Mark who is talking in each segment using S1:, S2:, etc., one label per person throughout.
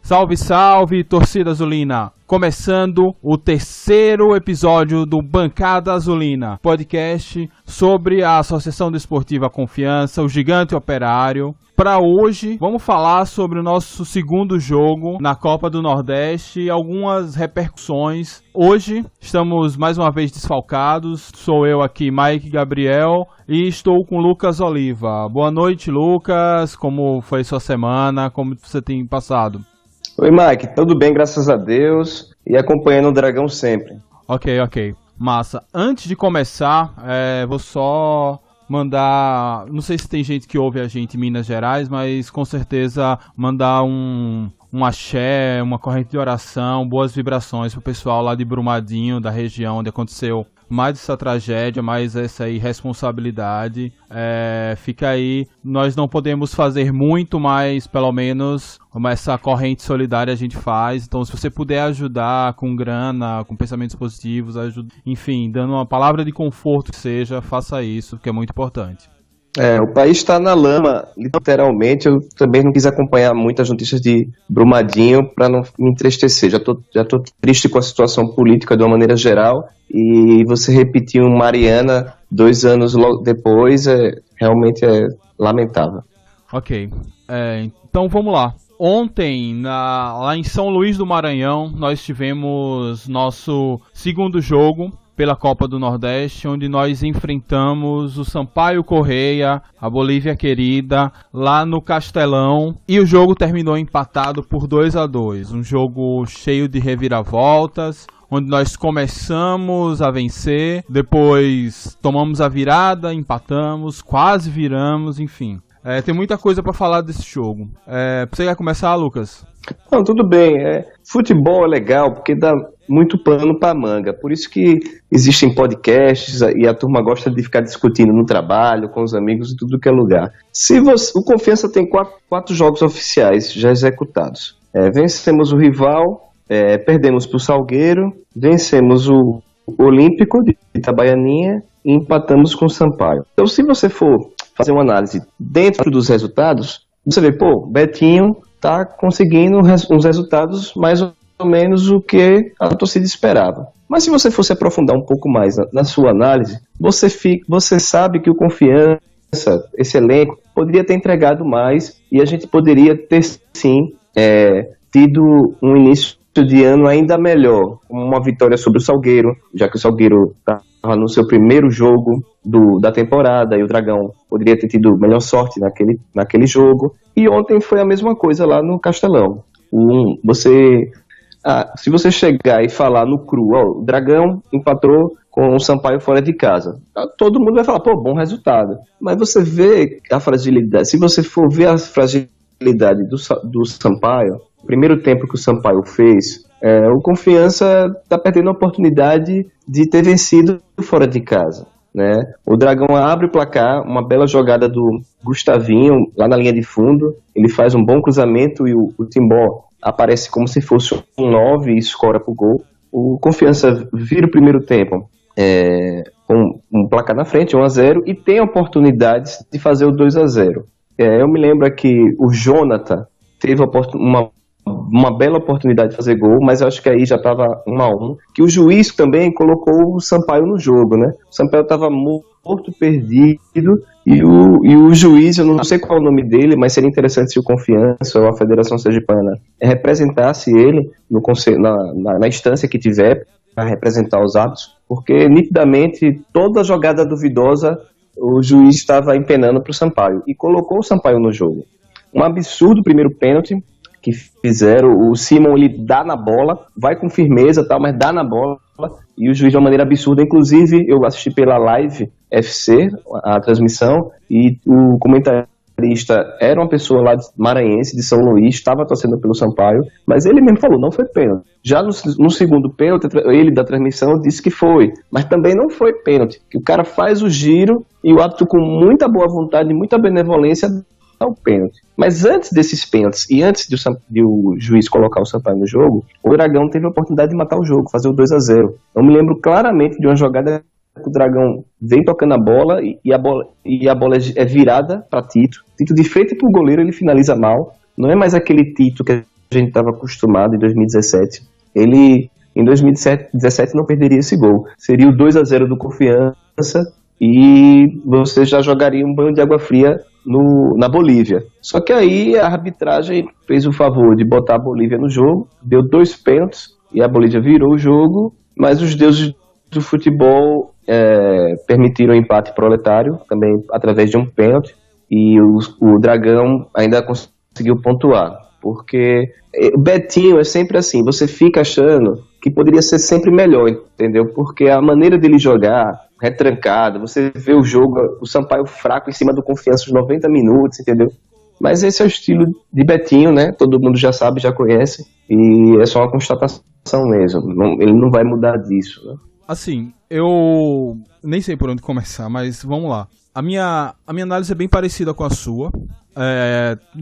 S1: Salve, salve, torcida azulina! Começando o terceiro episódio do Bancada Azulina, podcast sobre a Associação Desportiva Confiança, o Gigante Operário. Para hoje, vamos falar sobre o nosso segundo jogo na Copa do Nordeste e algumas repercussões. Hoje, estamos mais uma vez desfalcados. Sou eu aqui, Mike Gabriel, e estou com Lucas Oliva. Boa noite, Lucas. Como foi sua semana? Como você tem passado?
S2: Oi, Mike. Tudo bem, graças a Deus. E acompanhando o Dragão sempre.
S1: Ok. Massa. Antes de começar, vou só mandar, não sei se tem gente que ouve a gente em Minas Gerais, mas com certeza mandar um axé, uma corrente de oração, boas vibrações pro pessoal lá de Brumadinho, da região onde aconteceu mais essa tragédia, mais essa irresponsabilidade. Fica aí, nós não podemos fazer muito, mas pelo menos essa corrente solidária a gente faz. Então, se você puder ajudar com grana, com pensamentos positivos, enfim, dando uma palavra de conforto que seja, faça isso, que é muito importante.
S2: O país está na lama, literalmente. Eu também não quis acompanhar muitas notícias de Brumadinho para não me entristecer. Já tô triste com a situação política de uma maneira geral. E você repetir um Mariana 2 anos depois realmente é lamentável.
S1: Ok, então vamos lá. Ontem, lá em São Luís do Maranhão, nós tivemos nosso segundo jogo pela Copa do Nordeste, onde nós enfrentamos o Sampaio Corrêa, a Bolívia querida, lá no Castelão, e o jogo terminou empatado por 2-2, um jogo cheio de reviravoltas, onde nós começamos a vencer, depois tomamos a virada, empatamos, quase viramos, enfim. Tem muita coisa para falar desse jogo. Você quer começar, Lucas?
S2: Não, tudo bem. Futebol é legal porque dá muito pano para manga. Por isso que existem podcasts e a turma gosta de ficar discutindo no trabalho, com os amigos e tudo que é lugar. O Confiança tem 4 jogos oficiais já executados. Vencemos o rival, perdemos para o Salgueiro, vencemos o Olímpico de Itabaianinha e empatamos com o Sampaio. Então, se você for fazer uma análise dentro dos resultados, você vê, Betinho tá conseguindo uns resultados mais ou menos o que a torcida esperava. Mas se você fosse aprofundar um pouco mais na sua análise, você sabe que o Confiança, esse elenco, poderia ter entregado mais e a gente poderia ter, sim, tido um início de ano ainda melhor, uma vitória sobre o Salgueiro, já que o Salgueiro estava no seu primeiro jogo da temporada e o Dragão poderia ter tido melhor sorte naquele jogo. E ontem foi a mesma coisa lá no Castelão. Se você chegar e falar no cru, o Dragão empatou com o Sampaio fora de casa, todo mundo vai falar, bom resultado. Mas você vê a fragilidade, se você for ver a fragilidade do Sampaio, o primeiro tempo que o Sampaio fez, o Confiança está perdendo a oportunidade de ter vencido fora de casa, né? O Dragão abre o placar, uma bela jogada do Gustavinho lá na linha de fundo, ele faz um bom cruzamento e o Timbó aparece como se fosse um 9 e escora pro gol. O Confiança vira o primeiro tempo com um placar na frente, 1-0, e tem oportunidades de fazer o 2-0. Eu me lembro que o Jonathan teve uma bela oportunidade de fazer gol, mas eu acho que aí já estava 1-1, que o juiz também colocou o Sampaio no jogo, né? O Sampaio estava morto, perdido, e o juiz, eu não sei qual é o nome dele, mas seria interessante se o Confiança ou a Federação Sergipana representasse ele na instância que tiver para representar os árbitros, porque nitidamente toda jogada duvidosa o juiz estava empenando para o Sampaio, e colocou o Sampaio no jogo. Um absurdo primeiro pênalti que fizeram, o Simon ele dá na bola, vai com firmeza, mas dá na bola, e o juiz de uma maneira absurda. Inclusive eu assisti pela Live FC a transmissão, e o comentarista era uma pessoa lá maranhense, de São Luís, estava torcendo pelo Sampaio, mas ele mesmo falou, não foi pênalti. Já no segundo pênalti, ele da transmissão disse que foi, mas também não foi pênalti, que o cara faz o giro e o árbitro, com muita boa vontade, muita benevolência, dá o pênalti. Mas antes desses pênaltis e antes de o juiz colocar o Sampaio no jogo, o Dragão teve a oportunidade de matar o jogo, fazer o 2-0. Eu me lembro claramente de uma jogada que o Dragão vem tocando a bola e a bola é virada para Tito. Tito, de frente pro goleiro, ele finaliza mal. Não é mais aquele Tito que a a gente estava acostumado em 2017. Ele, em 2017, não perderia esse gol. Seria o 2-0 do Confiança e você já jogaria um banho de água fria na Bolívia. Só que aí a arbitragem fez o favor de botar a Bolívia no jogo, deu 2 pênaltis e a Bolívia virou o jogo, mas os deuses do futebol permitiram o empate proletário, também através de um pênalti, e o Dragão ainda conseguiu pontuar. Porque o Betinho é sempre assim, você fica achando que poderia ser sempre melhor, entendeu? Porque a maneira dele jogar, retrancado, você vê o jogo, o Sampaio fraco em cima do Confiança os 90 minutos, entendeu? Mas esse é o estilo de Betinho, né? Todo mundo já sabe, já conhece, e é só uma constatação mesmo, ele não vai mudar disso, né?
S1: Assim, eu nem sei por onde começar, mas vamos lá. A minha análise é bem parecida com a sua.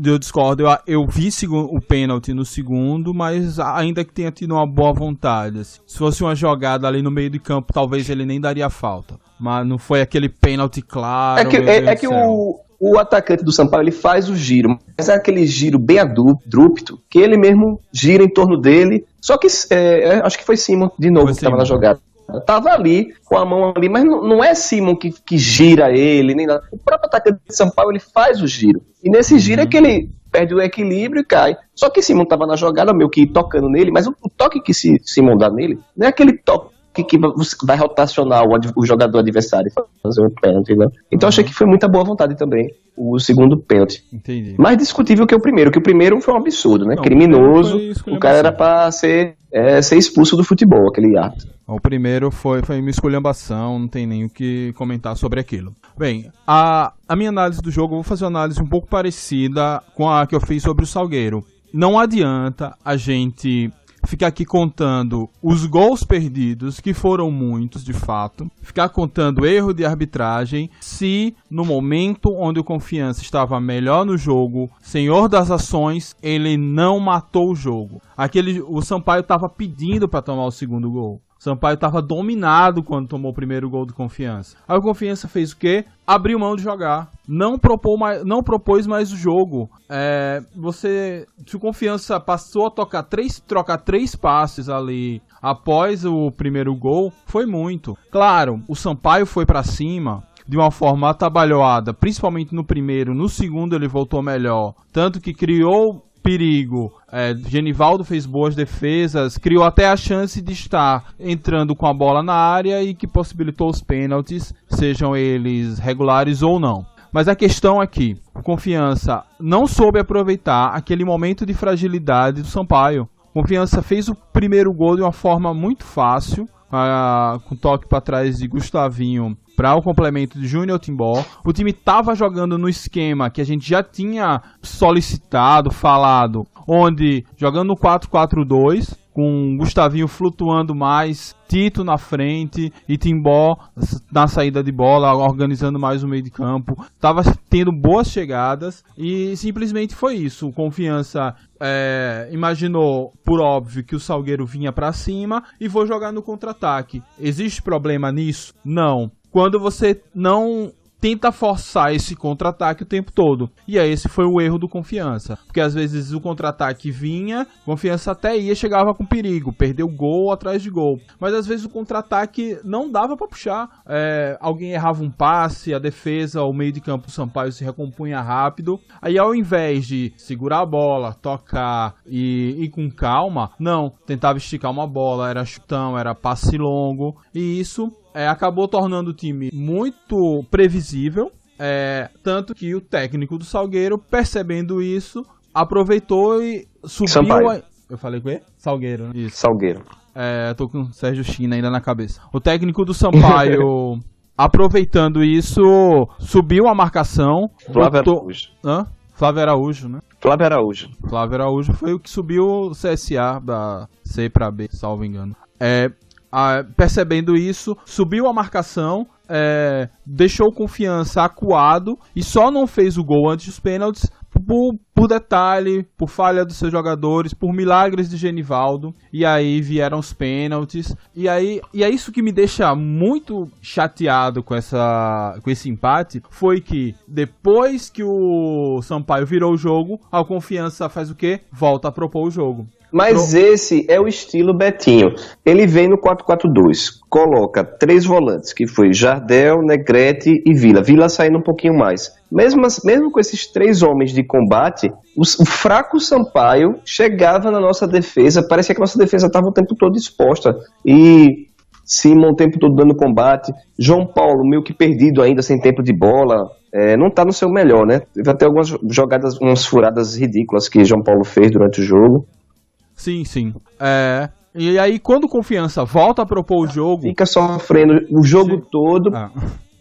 S1: Eu discordo, eu vi o pênalti no segundo, mas ainda que tenha tido uma boa vontade. Assim. Se fosse uma jogada ali no meio de campo, talvez ele nem daria falta. Mas não foi aquele pênalti claro.
S2: É que o atacante do Sampaio ele faz o giro, mas é aquele giro bem adrúpito, que ele mesmo gira em torno dele. Só que acho que foi Simon de novo que estava na jogada. Tava ali, com a mão ali, mas não é Simon que gira ele, nem nada. O próprio atacante de Sampaio, ele faz o giro. E nesse giro é que ele perde o equilíbrio e cai. Só que Simon tava na jogada, meio que tocando nele, mas o toque que Simon dá nele, não é aquele toque que vai rotacionar o jogador adversário fazer um pênalti, né? Então achei que foi muita boa vontade também o segundo pênalti.
S1: Entendi.
S2: Mais discutível que o primeiro foi um absurdo, né? Não, criminoso, o cara era pra ser expulso do futebol, aquele ato.
S1: O primeiro foi uma esculhambação, não tem nem o que comentar sobre aquilo. Bem, a minha análise do jogo, eu vou fazer uma análise um pouco parecida com a que eu fiz sobre o Salgueiro. Não adianta a gente ficar aqui contando os gols perdidos, que foram muitos de fato, ficar contando erro de arbitragem, se no momento onde o Confiança estava melhor no jogo, senhor das ações, ele não matou o jogo. O Sampaio estava pedindo para tomar o segundo gol. Sampaio estava dominado quando tomou o primeiro gol do Confiança. Aí o Confiança fez o quê? Abriu mão de jogar. Não propôs mais o jogo. Se o Confiança passou a trocar 3 passes ali após o primeiro gol, foi muito. Claro, o Sampaio foi para cima de uma forma atabalhoada, principalmente no primeiro. No segundo ele voltou melhor. Tanto que criou perigo. Genivaldo fez boas defesas, criou até a chance de estar entrando com a bola na área e que possibilitou os pênaltis, sejam eles regulares ou não. Mas a questão é que o Confiança não soube aproveitar aquele momento de fragilidade do Sampaio. Confiança fez o primeiro gol de uma forma muito fácil, com toque para trás de Gustavinho para o complemento de Júnior Timbó. O time estava jogando no esquema que a gente já tinha solicitado, falado, onde jogando no 4-4-2, com Gustavinho flutuando mais, Tito na frente e Timbó na saída de bola, organizando mais o meio de campo. Estava tendo boas chegadas e simplesmente foi isso. O Confiança imaginou, por óbvio, que o Salgueiro vinha para cima e vou jogar no contra-ataque. Existe problema nisso? Não. Quando você não tenta forçar esse contra-ataque o tempo todo. E aí esse foi o erro do Confiança. Porque às vezes o contra-ataque vinha, Confiança até chegava com perigo, perdeu gol atrás de gol. Mas às vezes o contra-ataque não dava para puxar. Alguém errava um passe, a defesa, o meio de campo do Sampaio se recompunha rápido. Aí ao invés de segurar a bola, tocar e ir com calma, não, tentava esticar uma bola, era chutão, era passe longo. E isso acabou tornando o time muito previsível, tanto que o técnico do Salgueiro, percebendo isso, aproveitou e subiu... Eu falei com ele? Salgueiro, né? Isso.
S2: Salgueiro.
S1: Tô com o Sérgio China ainda na cabeça. O técnico do Sampaio, aproveitando isso, subiu a marcação.
S2: Flávio Araújo.
S1: Flávio Araújo, né? Flávio Araújo foi o que subiu o CSA da C para B, salvo engano. Percebendo isso, subiu a marcação, deixou Confiança acuado e só não fez o gol antes dos pênaltis por detalhe, por falha dos seus jogadores, por milagres de Genivaldo, e aí vieram os pênaltis, e é isso que me deixa muito chateado com esse empate, foi que depois que o Sampaio virou o jogo, a Confiança faz o quê? Volta a propor o jogo.
S2: Mas esse é o estilo Betinho. Ele vem no 4-4-2, coloca 3 volantes, que foi Jardel, Negrete e Vila. Vila saindo um pouquinho mais. Mesmo com esses 3 homens de combate, o fraco Sampaio chegava na nossa defesa, parecia que a nossa defesa estava o tempo todo exposta. E Simon o tempo todo dando combate, João Paulo meio que perdido ainda, sem tempo de bola, não está no seu melhor, né? Teve até algumas jogadas, umas furadas ridículas que João Paulo fez durante o jogo.
S1: Sim. E aí, quando Confiança volta a propor o jogo...
S2: Fica sofrendo o jogo todo,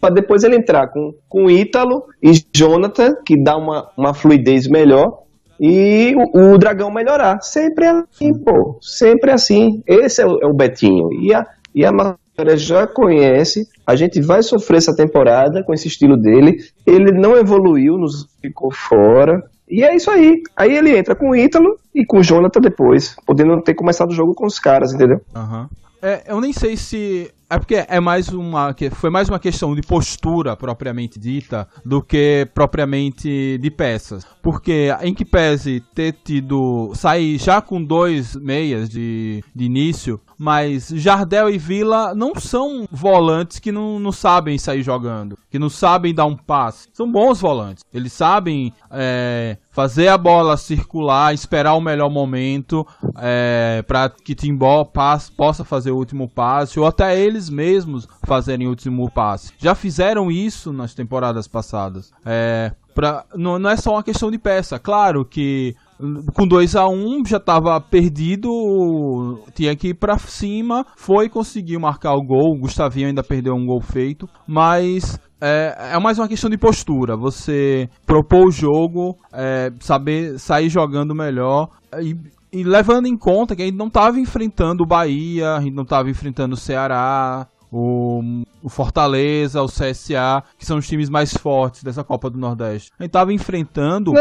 S2: para depois ele entrar com Ítalo e Jonathan, que dá uma fluidez melhor, e o Dragão melhorar. Sempre assim, pô. Sempre assim. Esse é o Betinho. E a maioria já conhece. A gente vai sofrer essa temporada com esse estilo dele. Ele não evoluiu, nos ficou fora. E é isso aí. Aí ele entra com o Ítalo e com o Jonathan depois, podendo ter começado o jogo com os caras, entendeu?
S1: Eu nem sei se... É porque foi mais uma questão de postura propriamente dita do que propriamente de peças. Porque em que pese sair já com 2 meias de início, mas Jardel e Vila não são volantes que não sabem sair jogando, que não sabem dar um passe. São bons volantes. Eles sabem fazer a bola circular, esperar o melhor momento para que Timbó possa fazer o último passe, ou até eles mesmos fazerem o último passe. Já fizeram isso nas temporadas passadas. Não é só uma questão de peça. Claro que com 2-1 já estava perdido, tinha que ir para cima, conseguiu marcar o gol. O Gustavinho ainda perdeu um gol feito, mas é mais uma questão de postura. Você propor o jogo, saber sair jogando melhor e levando em conta que a gente não estava enfrentando o Bahia, a gente não estava enfrentando o Ceará, o Fortaleza, o CSA, que são os times mais fortes dessa Copa do Nordeste. A gente estava enfrentando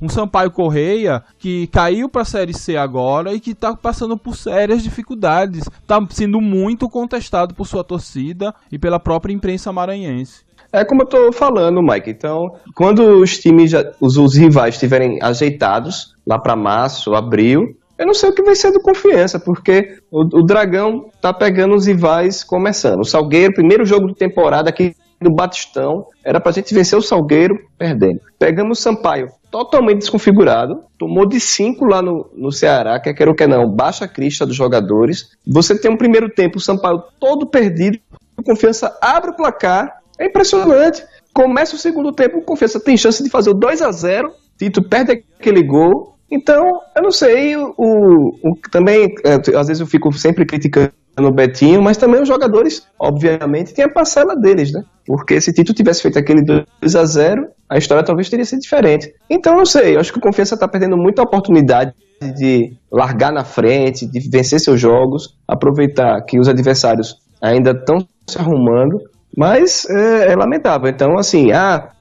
S1: um Sampaio Correia que caiu para a Série C agora e que está passando por sérias dificuldades. Está sendo muito contestado por sua torcida e pela própria imprensa maranhense.
S2: É como eu tô falando, Mike. Então, quando os times, os rivais estiverem ajeitados, lá para março, abril, eu não sei o que vai ser do Confiança, porque o Dragão tá pegando os rivais começando. O Salgueiro, primeiro jogo de temporada aqui do Batistão, era pra gente vencer o Salgueiro perdendo. Pegamos o Sampaio totalmente desconfigurado, tomou de 5 lá no Ceará, quer ou quer não, baixa a crista dos jogadores. Você tem um primeiro tempo, o Sampaio todo perdido, o Confiança abre o placar, é impressionante. Começa o segundo tempo, o Confiança tem chance de fazer o 2-0, Tito perde aquele gol. Então, eu não sei, também, às vezes eu fico sempre criticando o Betinho, mas também os jogadores, obviamente, tem a parcela deles, né? Porque se Tito tivesse feito aquele 2-0, a história talvez teria sido diferente. Então, não sei, eu acho que o Confiança está perdendo muita oportunidade de largar na frente, de vencer seus jogos, aproveitar que os adversários ainda estão se arrumando, mas é lamentável. Então, assim,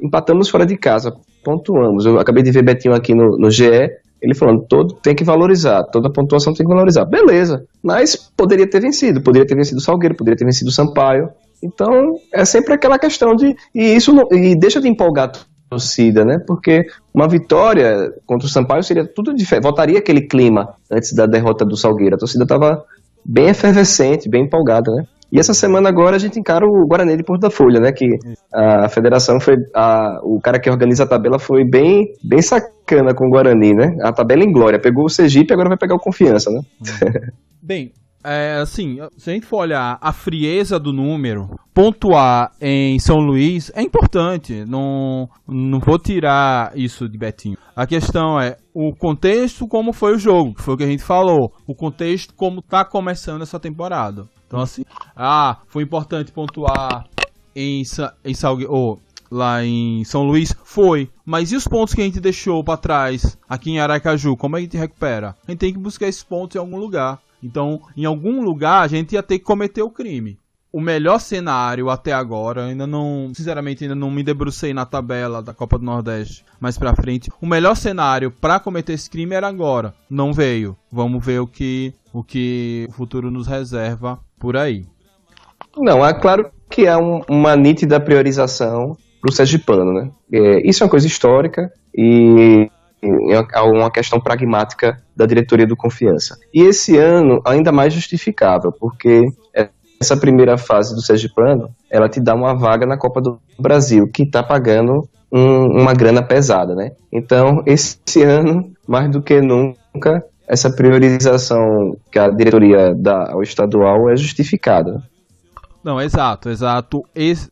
S2: empatamos fora de casa, pontuamos. Eu acabei de ver Betinho aqui no GE, ele falando, tem que valorizar, toda pontuação tem que valorizar. Beleza, mas poderia ter vencido o Salgueiro, poderia ter vencido o Sampaio. Então, é sempre aquela questão e deixa de empolgar a torcida, né? Porque uma vitória contra o Sampaio seria tudo diferente, voltaria aquele clima antes da derrota do Salgueiro. A torcida estava bem efervescente, bem empolgada, né? E essa semana agora a gente encara o Guarani de Porto da Folha, né? Que a federação o cara que organiza a tabela foi bem sacana com o Guarani, né? A tabela em glória. Pegou o Sergipe e agora vai pegar o Confiança, né?
S1: Bem, assim, se a gente for olhar a frieza do número, pontuar em São Luís é importante. Não vou tirar isso de Betinho. A questão é o contexto, como foi o jogo, que foi o que a gente falou. O contexto, como tá começando essa temporada. Então, assim, foi importante pontuar lá em São Luís? Foi. Mas e os pontos que a gente deixou pra trás aqui em Aracaju? Como a gente recupera? A gente tem que buscar esses pontos em algum lugar. Então, em algum lugar, a gente ia ter que cometer o crime. o melhor cenário até agora, sinceramente ainda não me debrucei na tabela da Copa do Nordeste mais pra frente. O melhor cenário pra cometer esse crime era agora. Não veio. Vamos ver o que o futuro nos reserva por aí.
S2: Não, é claro que há uma nítida priorização pro sergipano, né? Isso é uma coisa histórica e é uma questão pragmática da diretoria do Confiança. E esse ano, ainda mais justificável, porque essa primeira fase do sergipano, ela te dá uma vaga na Copa do Brasil, que está pagando uma grana pesada, né? Então, esse ano, mais do que nunca, essa priorização que a diretoria dá ao estadual é justificada.
S1: Não, exato.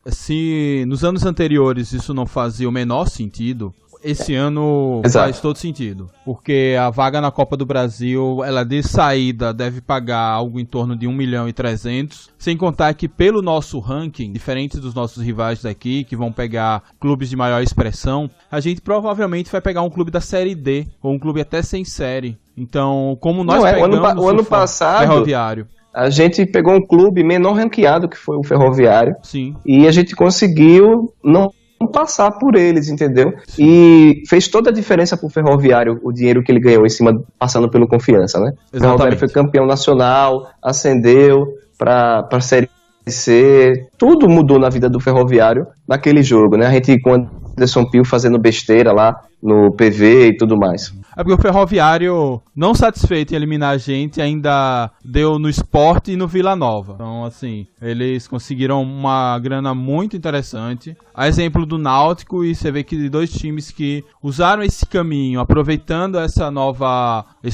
S1: Se nos anos anteriores isso não fazia o menor sentido, esse ano faz todo sentido. Porque a vaga na Copa do Brasil, ela de saída deve pagar algo em torno de 1.300.000, sem contar que pelo nosso ranking, diferente dos nossos rivais daqui, que vão pegar clubes de maior expressão, a gente provavelmente vai pegar um clube da Série D, ou um clube até sem série. Então, como nós pegamos
S2: o ano passado,
S1: Ferroviário,
S2: a gente pegou um clube menor ranqueado, que foi o Ferroviário.
S1: Sim.
S2: E a gente conseguiu não passar por eles, entendeu? Sim. E fez toda a diferença pro Ferroviário o dinheiro que ele ganhou em cima, passando pelo Confiança, né? Exatamente. O Ferroviário foi campeão nacional, ascendeu pra Série C, tudo mudou na vida do Ferroviário naquele jogo, né? A gente com o Anderson Pio fazendo besteira lá no PV e tudo mais.
S1: É porque o Ferroviário, não satisfeito em eliminar a gente, ainda deu no Sport e no Vila Nova. Então, assim, eles conseguiram uma grana muito interessante. A exemplo do Náutico, e você vê que dois times que usaram esse caminho, aproveitando esse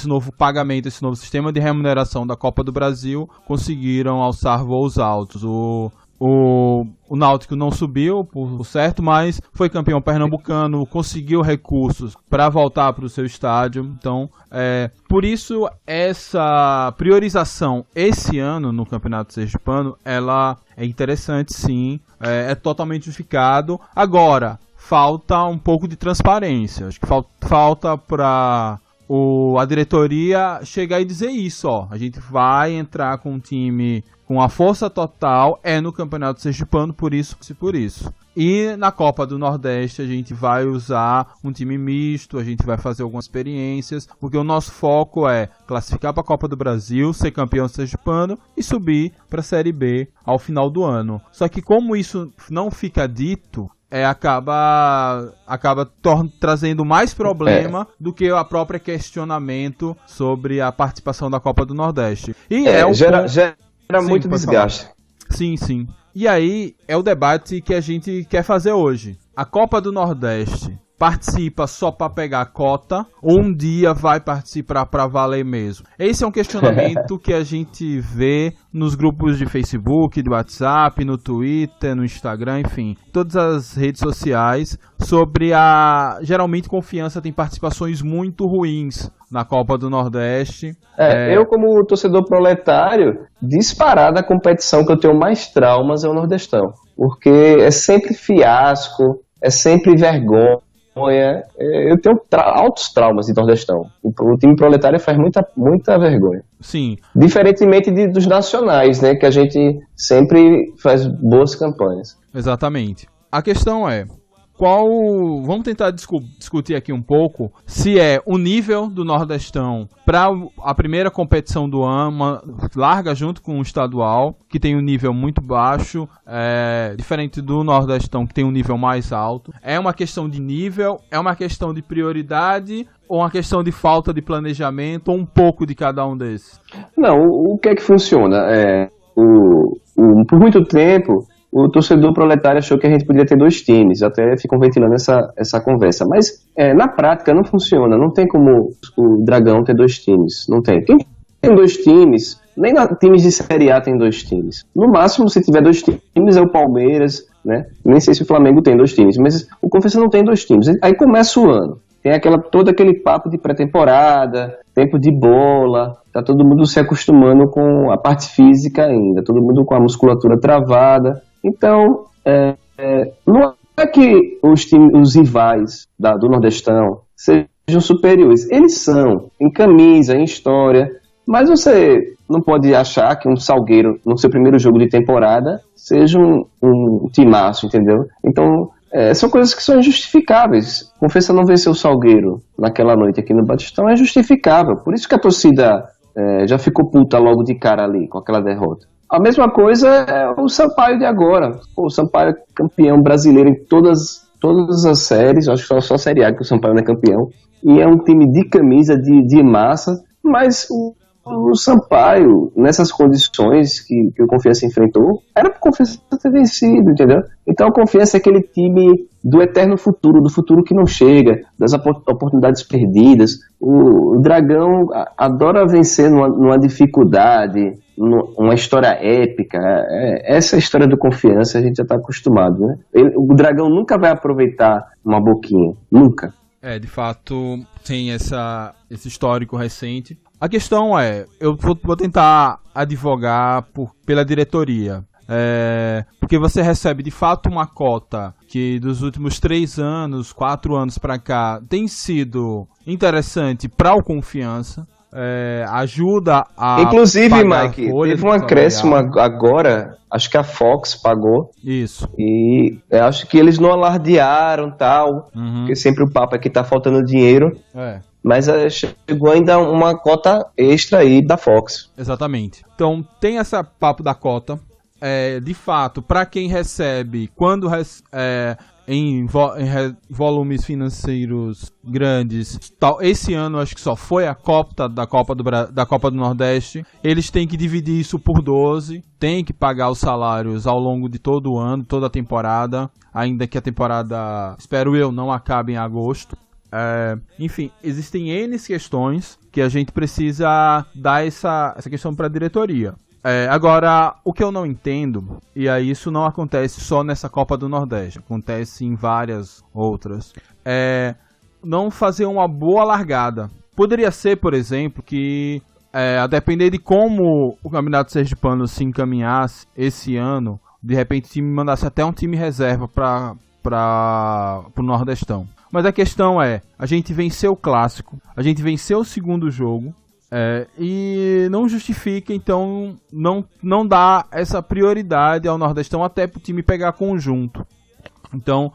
S1: novo pagamento, esse novo sistema de remuneração da Copa do Brasil, conseguiram alçar voos altos. O Náutico não subiu, por certo, mas foi campeão pernambucano, conseguiu recursos para voltar para o seu estádio. Então, por isso, essa priorização esse ano no Campeonato Sergipano, ela é interessante, sim, é totalmente justificado. Agora, falta um pouco de transparência. Acho que falta para a diretoria chegar e dizer isso, ó. A gente vai entrar com um time com a força total, no Campeonato Sergipano, por isso. E na Copa do Nordeste a gente vai usar um time misto, a gente vai fazer algumas experiências, porque o nosso foco é classificar para a Copa do Brasil, ser campeão sergipano e subir para a Série B ao final do ano. Só que como isso não fica dito, acaba trazendo mais problema do que a própria questionamento sobre a participação da Copa do Nordeste. E
S2: gera muito desgaste.
S1: Sim. E aí é o debate que a gente quer fazer hoje. A Copa do Nordeste participa só para pegar cota ou um dia vai participar para valer mesmo? Esse é um questionamento que a gente vê nos grupos de Facebook, de WhatsApp, no Twitter, no Instagram, enfim, todas as redes sociais, sobre geralmente Confiança tem participações muito ruins na Copa do Nordeste.
S2: Eu, como torcedor proletário, disparada a competição que eu tenho mais traumas é o Nordestão, porque é sempre fiasco, é sempre vergonha. Eu tenho altos traumas de Nordestão. O time proletário faz muita vergonha.
S1: Sim.
S2: Diferentemente dos nacionais, né? Que a gente sempre faz boas campanhas.
S1: Exatamente. A questão é, vamos tentar discutir aqui um pouco se é o nível do Nordestão para a primeira competição do ano, larga junto com o estadual, que tem um nível muito baixo, diferente do Nordestão, que tem um nível mais alto. É uma questão de nível, é uma questão de prioridade, ou uma questão de falta de planejamento, ou um pouco de cada um desses?
S2: Não, o que é que funciona? Por muito tempo, o torcedor proletário achou que a gente podia ter dois times, até ficam ventilando essa conversa. Mas na prática não funciona, não tem como o Dragão ter dois times, não tem. Quem tem dois times, nem times de Série A tem dois times. No máximo, se tiver dois times, é o Palmeiras, né? Nem sei se o Flamengo tem dois times, mas o Confiança não tem dois times. Aí começa o ano, tem todo aquele papo de pré-temporada, tempo de bola, tá todo mundo se acostumando com a parte física ainda, todo mundo com a musculatura travada. Então, não é que os rivais do Nordestão sejam superiores. Eles são, em camisa, em história, Mas você não pode achar que um Salgueiro, no seu primeiro jogo de temporada, seja um timaço, entendeu? Então, são coisas que são injustificáveis. Confiança não vencer o Salgueiro naquela noite aqui no Batistão é justificável. Por isso que a torcida já ficou puta logo de cara ali, com aquela derrota. A mesma coisa é o Sampaio de agora. O Sampaio é campeão brasileiro em todas as séries, acho que só a Série A que o Sampaio não é campeão. E é um time de camisa, de massa, mas o Sampaio, nessas condições que o Confiança enfrentou, era para o Confiança ter vencido, entendeu? Então a Confiança é aquele time do eterno futuro, do futuro que não chega, das oportunidades perdidas. O Dragão adora vencer numa dificuldade, uma história épica. Essa história do Confiança a gente já está acostumado, né? O Dragão nunca vai aproveitar uma boquinha, nunca.
S1: De fato, tem esse histórico recente. A questão eu vou tentar advogar pela diretoria. Porque você recebe de fato uma cota que dos últimos 3 anos, 4 anos para cá, tem sido interessante para o Confiança. Ajuda a...
S2: Inclusive, Mike, teve um acréscimo agora, acho que a Fox pagou.
S1: Isso.
S2: E acho que eles não alardearam tal, porque sempre o papo é que tá faltando dinheiro. Mas chegou ainda uma cota extra aí da Fox.
S1: Exatamente. Então tem esse papo da cota. De fato, para quem recebe, quando em volumes financeiros grandes, esse ano acho que só foi a cota da Copa do Nordeste. Eles têm que dividir isso por 12, têm que pagar os salários ao longo de todo o ano, toda a temporada, ainda que a temporada, espero eu, não acabe em agosto. Enfim, existem N questões que a gente precisa dar essa questão para a diretoria. Agora, o que eu não entendo, e aí isso não acontece só nessa Copa do Nordeste, acontece em várias outras, não fazer uma boa largada. Poderia ser, por exemplo, que a depender de como o Campeonato Sergipano se encaminhasse esse ano, de repente o time mandasse até um time reserva para o Nordestão. Mas a questão a gente venceu o Clássico, a gente venceu o segundo jogo, e não justifica, então não dá essa prioridade ao Nordestão até pro time pegar conjunto. Então,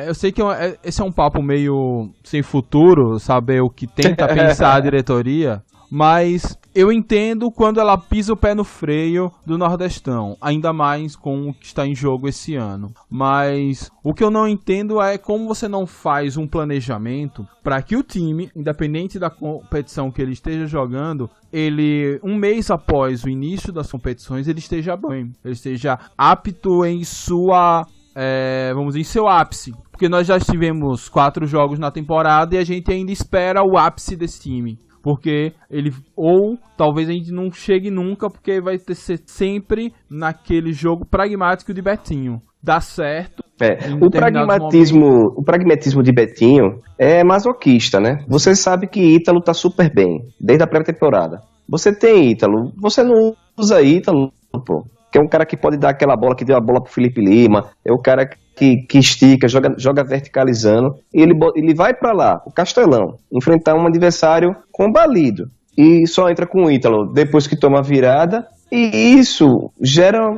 S1: eu sei que esse é um papo meio sem futuro, saber o que tenta pensar a diretoria, mas eu entendo quando ela pisa o pé no freio do Nordestão, ainda mais com o que está em jogo esse ano. Mas o que eu não entendo é como você não faz um planejamento para que o time, independente da competição que ele esteja jogando, um mês após o início das competições, ele esteja bem, ele esteja apto em sua... vamos dizer, em seu ápice. Porque nós já tivemos 4 jogos na temporada e a gente ainda espera o ápice desse time. Porque ou talvez a gente não chegue nunca, porque vai ser sempre naquele jogo pragmático de Betinho. Dá certo.
S2: O pragmatismo de Betinho é masoquista, né? Você sabe que Ítalo tá super bem, desde a pré-temporada. Você tem Ítalo, você não usa Ítalo, pô. Que é um cara que pode dar aquela bola, que deu a bola pro Felipe Lima, é o cara que estica, joga verticalizando, e ele vai para lá, o Castelão, enfrentar um adversário combalido, e só entra com o Ítalo depois que toma a virada, e isso gera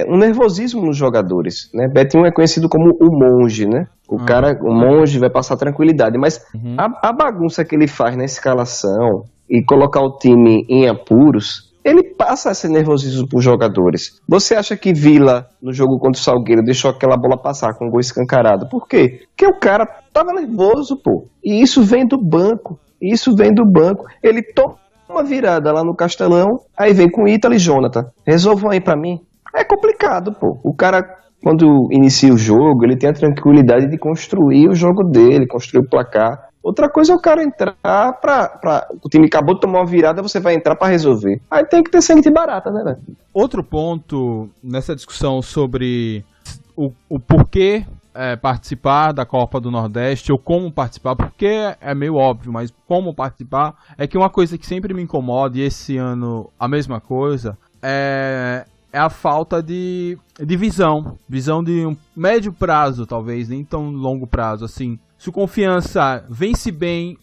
S2: um nervosismo nos jogadores, né? Betinho é conhecido como o monge, né? O monge vai passar tranquilidade, mas a bagunça que ele faz na escalação e colocar o time em apuros, ele passa esse nervosismo para os jogadores. Você acha que Vila, no jogo contra o Salgueiro, deixou aquela bola passar com o gol escancarado? Por quê? Porque o cara tava nervoso, pô. E isso vem do banco. Ele toma uma virada lá no Castelão, aí vem com Ítalo e Jonathan. Resolvam aí para mim. É complicado, pô. O cara, quando inicia o jogo, ele tem a tranquilidade de construir o jogo dele, construir o placar. Outra coisa é o cara entrar o time acabou de tomar uma virada, você vai entrar pra resolver. Aí tem que ter sangue de barata, né, velho?
S1: Outro ponto nessa discussão sobre o porquê participar da Copa do Nordeste, ou como participar, porque é meio óbvio, mas como participar, é que uma coisa que sempre me incomoda, e esse ano a mesma coisa, é a falta de visão de um médio prazo, talvez, nem tão longo prazo, assim. se o Confiança vence bem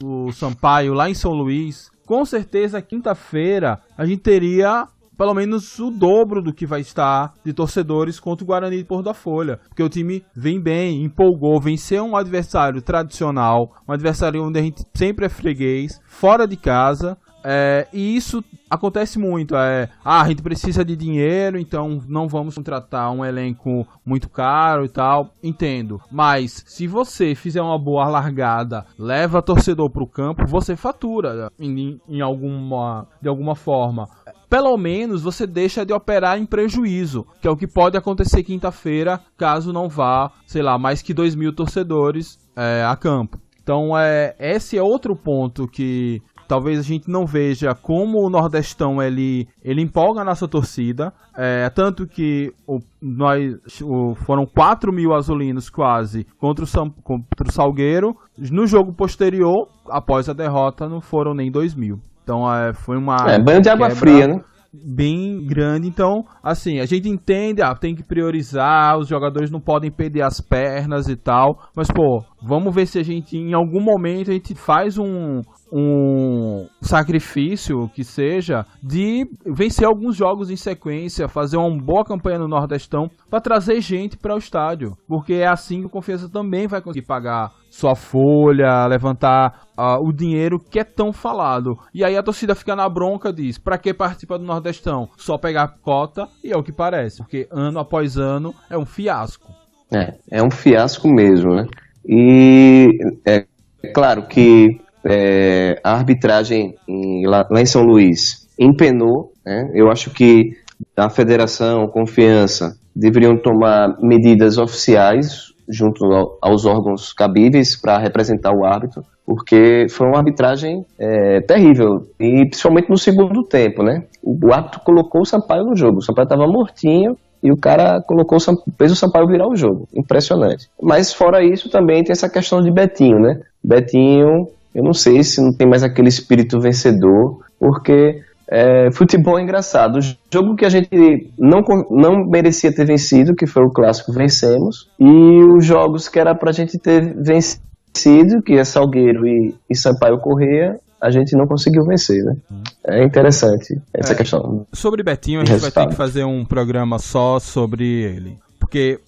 S1: o Sampaio lá em São Luís, com certeza quinta-feira a gente teria pelo menos o dobro do que vai estar de torcedores contra o Guarani de Porto da Folha. Porque o time vem bem, empolgou, venceu um adversário tradicional, um adversário onde a gente sempre é freguês, fora de casa. E isso acontece muito. A gente precisa de dinheiro, então não vamos contratar um elenco muito caro e tal. Entendo. Mas se você fizer uma boa largada, leva torcedor para o campo, você fatura de alguma forma. Pelo menos você deixa de operar em prejuízo, que é o que pode acontecer quinta-feira, caso não vá, sei lá, mais que 2.000 torcedores a campo. Então, esse é outro ponto que talvez a gente não veja como o Nordestão ele empolga a nossa torcida. Tanto que foram 4.000 azulinos quase contra o Salgueiro. No jogo posterior, após a derrota, não foram nem 2.000. Então foi uma
S2: banho de água fria, né?
S1: Bem grande. Então, assim, a gente entende, tem que priorizar, os jogadores não podem perder as pernas e tal, mas, vamos ver se a gente, em algum momento, a gente faz um sacrifício, que seja, de vencer alguns jogos em sequência, fazer uma boa campanha no Nordestão, para trazer gente para o estádio, porque é assim que o Confiança também vai conseguir pagar sua folha, levantar o dinheiro que é tão falado. E aí a torcida fica na bronca, diz, pra que participar do Nordestão? Só pegar cota, e é o que parece, porque ano após ano é um fiasco.
S2: É um fiasco mesmo, né? E é claro que a arbitragem lá em São Luís empenou, né? Eu acho que a federação, Confiança, deveriam tomar medidas oficiais junto aos órgãos cabíveis para representar o árbitro, porque foi uma arbitragem terrível, e principalmente no segundo tempo, né? O árbitro colocou o Sampaio no jogo, o Sampaio estava mortinho, e o cara fez o Sampaio virar o jogo. Impressionante. Mas fora isso também tem essa questão de Betinho, né? Betinho, eu não sei se não tem mais aquele espírito vencedor, porque futebol é engraçado. O jogo que a gente não merecia ter vencido, que foi o clássico, vencemos. E os jogos que era pra gente ter vencido, que é Salgueiro e Sampaio Corrêa, a gente não conseguiu vencer, né? É interessante essa questão.
S1: Sobre Betinho, a gente vai ter que fazer um programa só sobre ele. Porque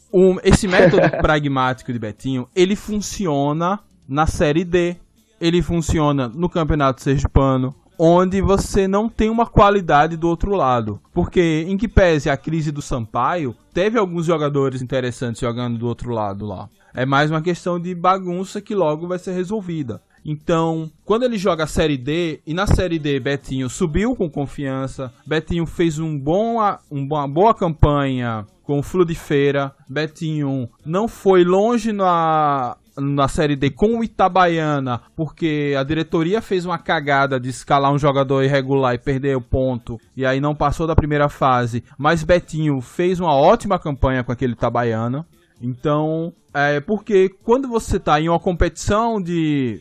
S1: esse método pragmático de Betinho, ele funciona na Série D. Ele funciona no Campeonato Sergipano, onde você não tem uma qualidade do outro lado. Porque, em que pese a crise do Sampaio, teve alguns jogadores interessantes jogando do outro lado lá. É mais uma questão de bagunça que logo vai ser resolvida. Então, quando ele joga a Série D, e na Série D Betinho subiu com Confiança, Betinho fez uma boa campanha com o Flu de Feira, Betinho não foi longe na Série D com o Itabaiana, porque a diretoria fez uma cagada de escalar um jogador irregular e perder o ponto, e aí não passou da primeira fase, mas Betinho fez uma ótima campanha com aquele Itabaiana. Então, porque quando você está em uma competição de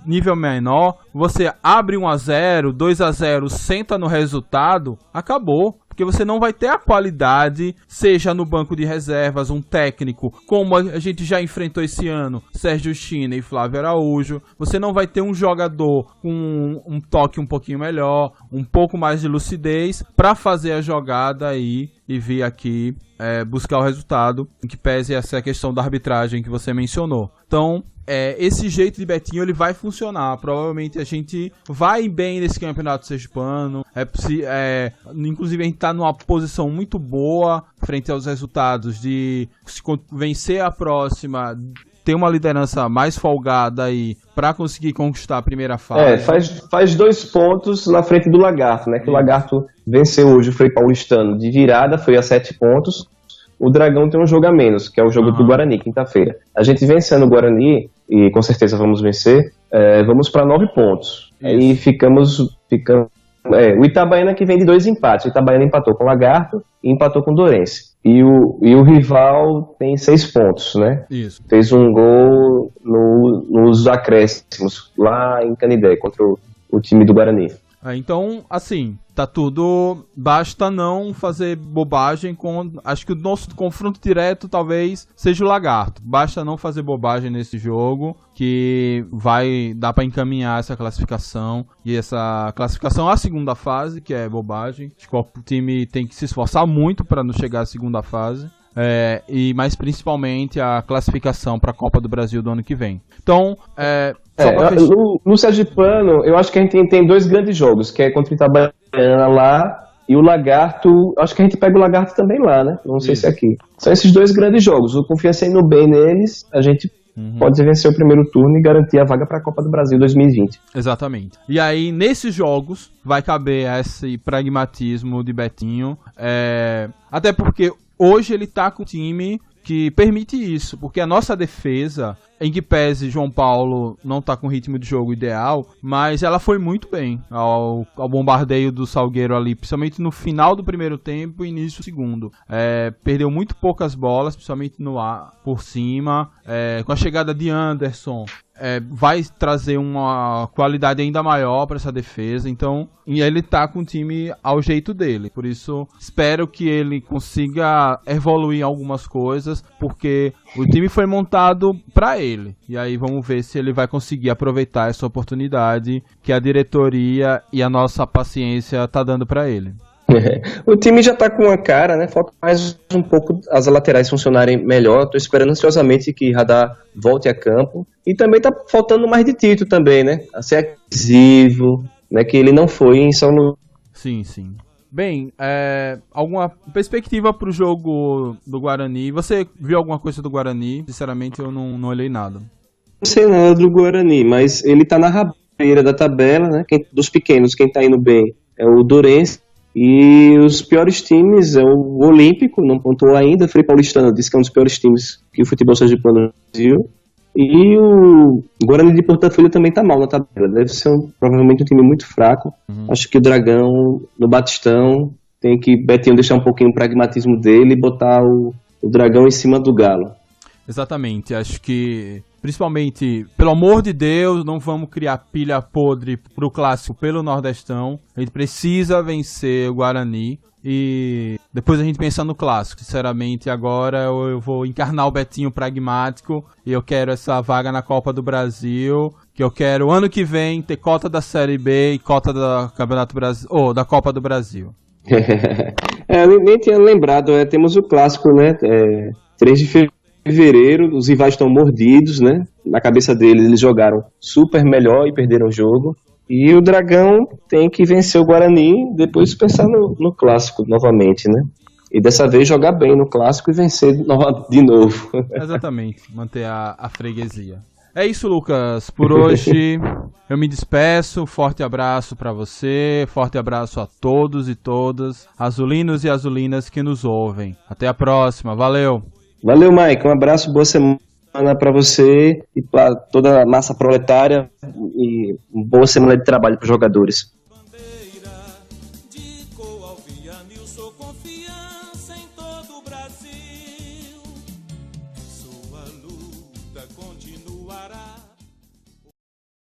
S1: nível menor, você abre 1-0, 2-0, senta no resultado, acabou. Porque você não vai ter a qualidade, seja no banco de reservas, um técnico, como a gente já enfrentou esse ano, Sérgio China e Flávio Araújo. Você não vai ter um jogador com um toque um pouquinho melhor, um pouco mais de lucidez, para fazer a jogada aí e vir aqui buscar o resultado, em que pese essa questão da arbitragem que você mencionou. Então, esse jeito de Betinho ele vai funcionar. Provavelmente a gente vai bem nesse campeonato sergipano. Inclusive a gente está numa posição muito boa frente aos resultados de se vencer a próxima, ter uma liderança mais folgada aí para conseguir conquistar a primeira fase.
S2: Faz 2 pontos na frente do Lagarto, né? Que o Lagarto venceu hoje o Frei Paulistano de virada, foi a 7 pontos. O Dragão tem um jogo a menos, que é o jogo do Guarani, quinta-feira. A gente vencendo o Guarani, e com certeza vamos vencer, vamos para 9 pontos. Aí ficamos o Itabaiana que vem de 2 empates. O Itabaiana empatou com o Lagarto e empatou com o Dourense. E o rival tem 6 pontos, né?
S1: Isso.
S2: Fez um gol nos acréscimos, lá em Canidé, contra o time do Guarani.
S1: Então, assim, tá tudo... Basta não fazer bobagem com... Acho que o nosso confronto direto talvez seja o Lagarto. Basta não fazer bobagem nesse jogo, que vai dar pra encaminhar essa classificação. E essa classificação à segunda fase, que é bobagem. Acho que o time tem que se esforçar muito pra não chegar à segunda fase. Mas principalmente a classificação para a Copa do Brasil do ano que vem. Então,
S2: no Sergipano, eu acho que a gente tem 2 grandes jogos, que é contra o Itabaiana lá e o Lagarto. Acho que a gente pega o Lagarto também lá, né? Não sei se é aqui. São esses 2 grandes jogos. O Confiança indo bem neles, a gente pode vencer o primeiro turno e garantir a vaga para a Copa do Brasil 2020.
S1: Exatamente. E aí, nesses jogos, vai caber esse pragmatismo de Betinho. Até porque hoje ele tá com um time que permite isso, porque a nossa defesa, em que pese João Paulo não tá com o ritmo de jogo ideal, mas ela foi muito bem ao bombardeio do Salgueiro ali, principalmente no final do primeiro tempo e início do segundo. Perdeu muito poucas bolas, principalmente no ar, por cima. Com a chegada de Anderson, vai trazer uma qualidade ainda maior para essa defesa. Então, e ele tá com o time ao jeito dele. Por isso, espero que ele consiga evoluir algumas coisas, porque o time foi montado para ele. E aí vamos ver se ele vai conseguir aproveitar essa oportunidade que a diretoria e a nossa paciência tá dando para ele.
S2: O time já tá com a cara, né? Falta mais um pouco as laterais funcionarem melhor. Tô esperando ansiosamente que Radar volte a campo. E também tá faltando mais de Tito também, né? A ser agressivo, né? Que ele não foi em São Luís.
S1: Sim. Bem, alguma perspectiva pro jogo do Guarani? Você viu alguma coisa do Guarani? Sinceramente, eu não olhei nada.
S2: Não sei nada do Guarani, mas ele tá na rabeira da tabela, né? Dos pequenos, quem tá indo bem é o Dourense. E os piores times é o Olímpico, não pontuou ainda. Frei Paulistano disse que é um dos piores times que o futebol sergipano no Brasil. E o Guarani de Porto Filho também tá mal na tabela. Deve ser provavelmente um time muito fraco. Acho que o Dragão, no Batistão, tem que Betinho deixar um pouquinho o pragmatismo dele e botar o Dragão em cima do Galo.
S1: Exatamente, acho que principalmente, pelo amor de Deus, não vamos criar pilha podre pro clássico pelo Nordestão. A gente precisa vencer o Guarani e depois a gente pensa no clássico. Sinceramente, agora eu vou encarnar o Betinho pragmático e eu quero essa vaga na Copa do Brasil, que eu quero ano que vem ter cota da Série B e cota da Campeonato Brasil, da Copa do Brasil.
S2: Eu nem tinha lembrado, temos o clássico, né? 3 de fevereiro, os rivais estão mordidos, né? Na cabeça deles, eles jogaram super melhor e perderam o jogo. E o Dragão tem que vencer o Guarani, depois pensar no clássico novamente, né? E dessa vez jogar bem no clássico e vencer de novo.
S1: Exatamente, manter a freguesia. É isso, Lucas. Por hoje eu me despeço. Forte abraço para você, forte abraço a todos e todas, azulinos e azulinas que nos ouvem. Até a próxima, valeu!
S2: Valeu, Mike. Um abraço, boa semana para você e para toda a massa proletária e boa semana de trabalho para os jogadores.